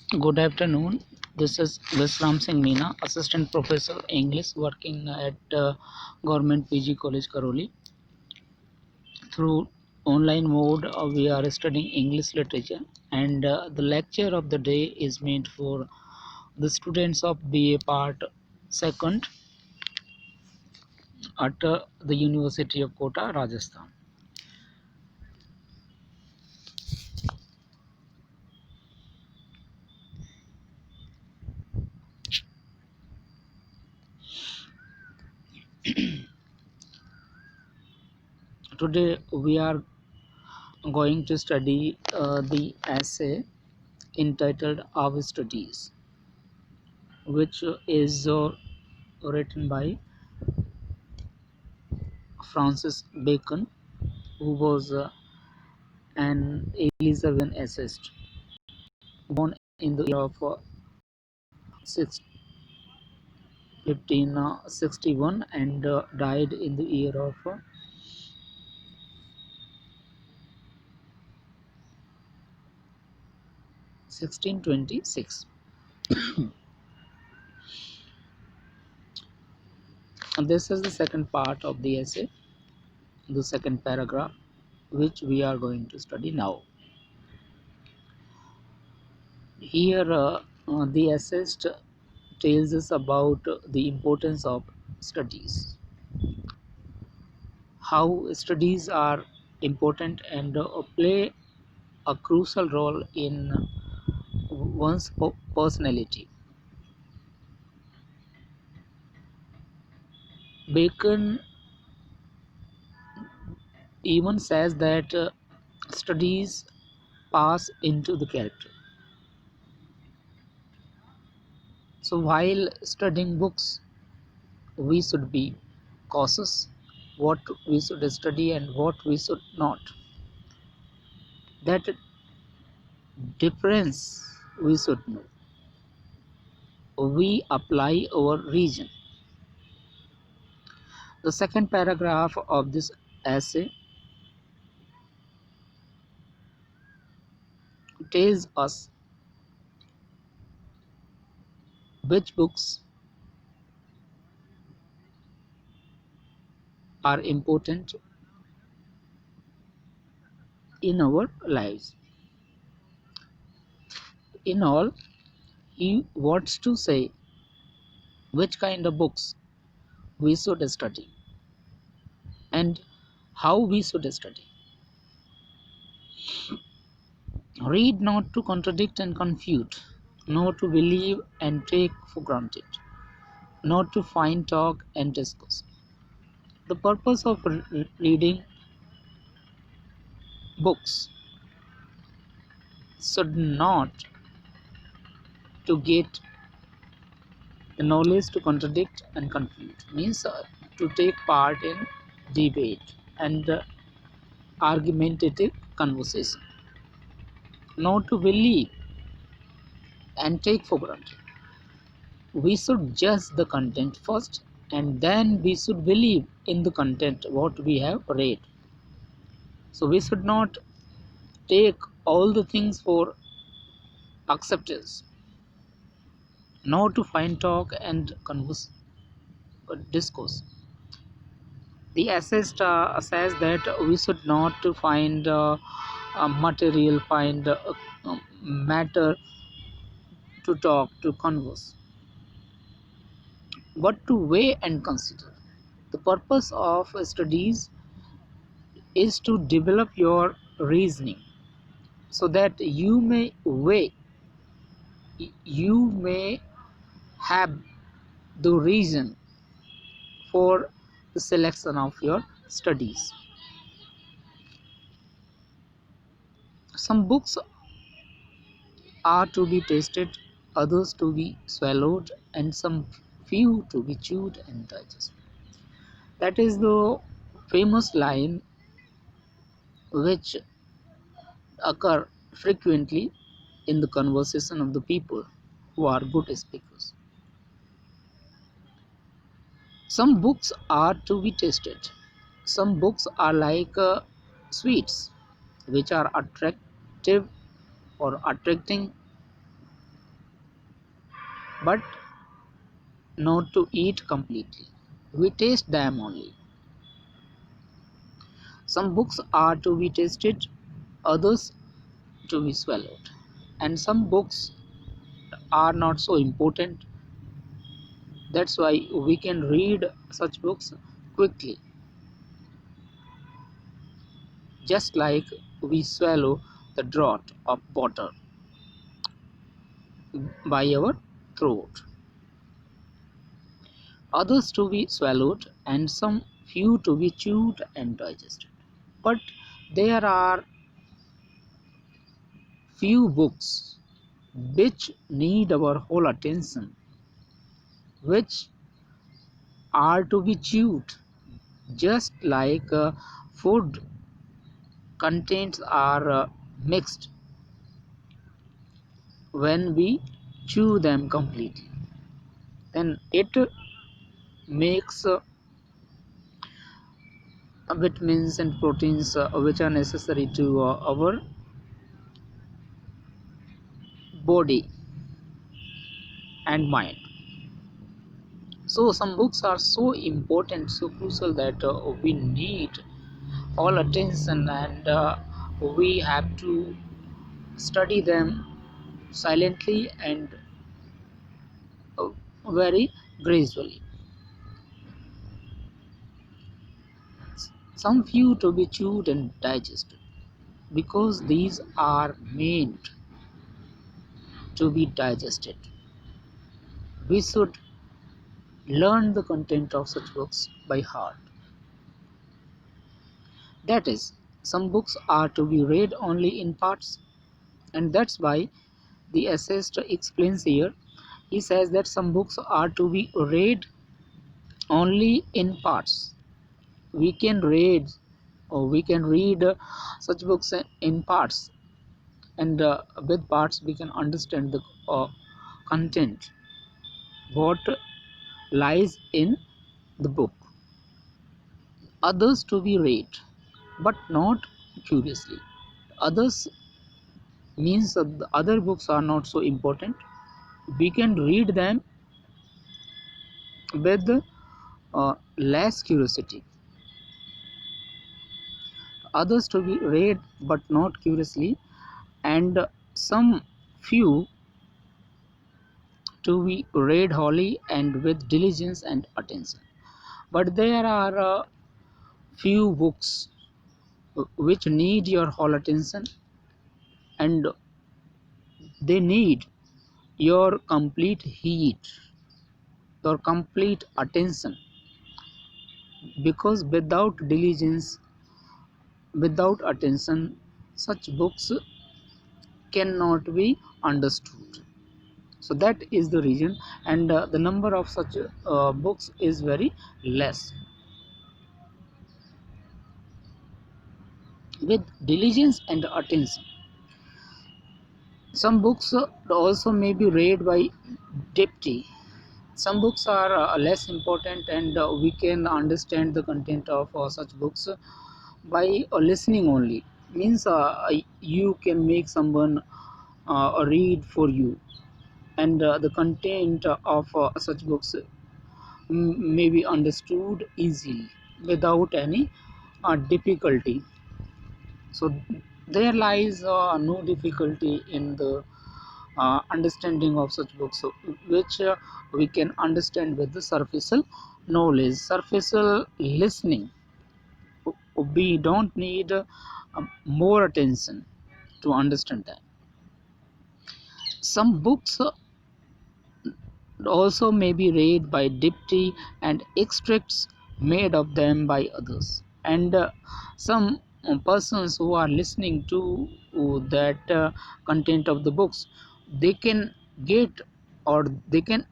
Good afternoon. This is Visram Singh Meena, Assistant Professor English, working at Government PG College Karoli. Through online mode, we are studying English literature, and the lecture of the day is made for the students of BA Part Second at the University of Kota, Rajasthan. Today we are going to study the essay entitled Our Studies, which is written by Francis Bacon, who was an Elizabethan essayist, born in the year of 1561 and died in the year of 1626. And this is the second part of the essay, the second paragraph, which we are going to study now. Here, the essayist tells us about the importance of studies, how studies are important and play a crucial role in one's personality. Bacon even says that studies pass into the character. So, while studying books, we should be cautious what we should study and what we should not. That difference we should know. We apply our reason. The second paragraph of this essay tells us which books are important in our lives. In all, he wants to say which kind of books we should study and how we should study. Read not to contradict and confute, nor to believe and take for granted, not to find talk and discuss. The purpose of reading books should not to get the knowledge to contradict and confute, means to take part in debate and argumentative conversation, not to believe and take for granted. We should judge the content first, and then we should believe in the content what we have read. So we should not take all the things for acceptance, nor to find talk and converse discourse. The essayist says that we should not to find material, find matter to talk, to converse, but to weigh and consider. The purpose of studies is to develop your reasoning so that you may weigh, you may have the reason for the selection of your studies. Some books are to be tasted, others to be swallowed, and some few to be chewed and digested. That is the famous line which occur frequently in the conversation of the people who are good speakers. Some books are to be tasted. Some books are like sweets, which are attractive or attracting but not to eat completely. We taste them only. Some books are to be tasted, others to be swallowed. And some books are not so important. That's why we can read such books quickly, just like we swallow the draught of water by our throat. Others to be swallowed, and some few to be chewed and digested. But there are few books which need our whole attention, which are to be chewed, just like food contents are mixed when we chew them completely. Then it makes vitamins and proteins which are necessary to our body and mind. So some books are so important, so crucial that we need all attention, and we have to study them silently and uh, very gracefully. Some few to be chewed and digested, because these are meant to be digested. We should learn the content of such books by heart. That is, some books are to be read only in parts, and that's why the essayist explains here. He says that some books are to be read only in parts. We can read such books in parts, and with parts we can understand the content, what lies in the book. Others to be read, but not curiously. Others means the other books are not so important. We can read them with less curiosity. Others to be read but not curiously, and some few to be read wholly and with diligence and attention. But there are few books which need your whole attention, and they need your complete heed, your complete attention, because without diligence, without attention, such books cannot be understood. So that is the reason, and the number of such books is very less. With diligence and attention, some books also may be read by depth. Some books are less important, and we can understand the content of such books by listening only. Means you can make someone read for you, and the content of such books may be understood easily without any difficulty. So there lies no difficulty in the understanding of such books, so, which we can understand with the superficial knowledge, superficial listening. We don't need more attention to understand that. Some books also may be read by dipty and extracts made of them by others, and some persons who are listening to that content of the books, they can get, or they can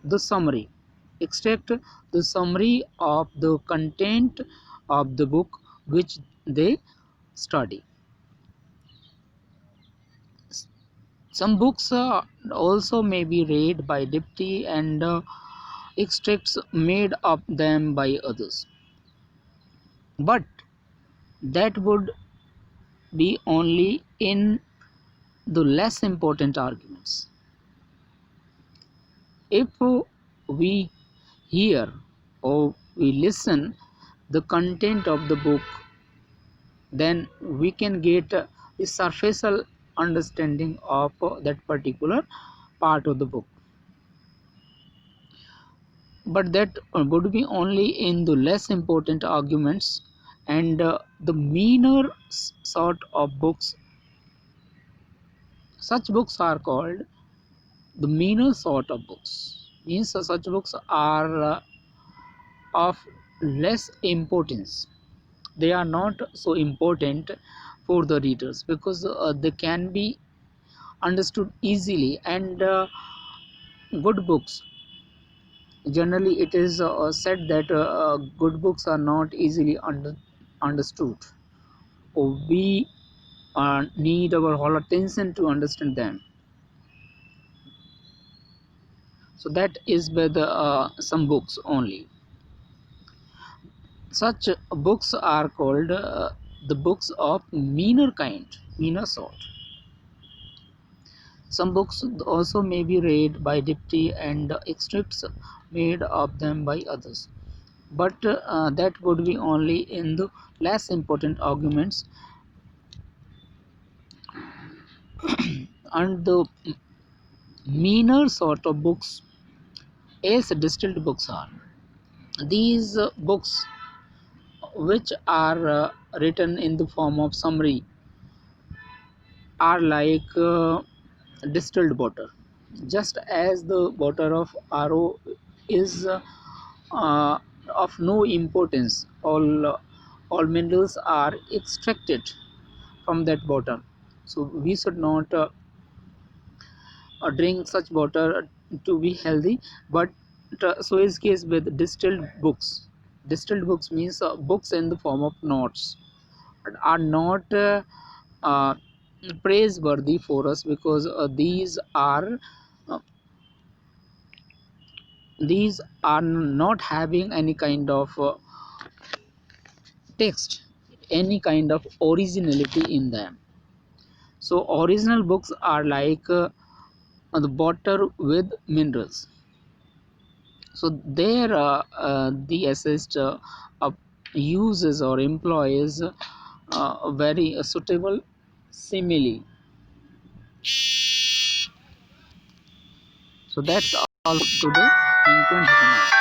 the summary extract the summary of the content of the book which they study. Some books also may be read by dipty and extracts made of them by others, but that would be only in the less important arguments. If we hear or we listen the content of the book, then we can get a superficial understanding of that particular part of the book, but that would be only in the less important arguments, and the meaner sort of books. Such books are called the meaner sort of books. Means such books are of less importance. They are not so important for the readers because they can be understood easily, and good books, generally it is said that good books are not easily understood, or we need our whole attention to understand them. So that is by the some books only. Such books are called the books of meaner kind, meaner sort. Some books also may be read by deputy and extracts made of them by others, but that would be only in the less important arguments, and the meaner sort of books as distilled books are. These books which are written in the form of summary are like distilled water. Just as the water of RO is uh, of no importance, all minerals are extracted from that water. So we should not drink such water to be healthy, but so is case with distilled books. Distilled books means books in the form of notes are not uh, praiseworthy for us, because uh, these are not having any kind of text, any kind of originality in them. So original books are like the water with minerals. So there the assist uses or employs a very suitable simile. So that's all today. Thank you and have a nice day.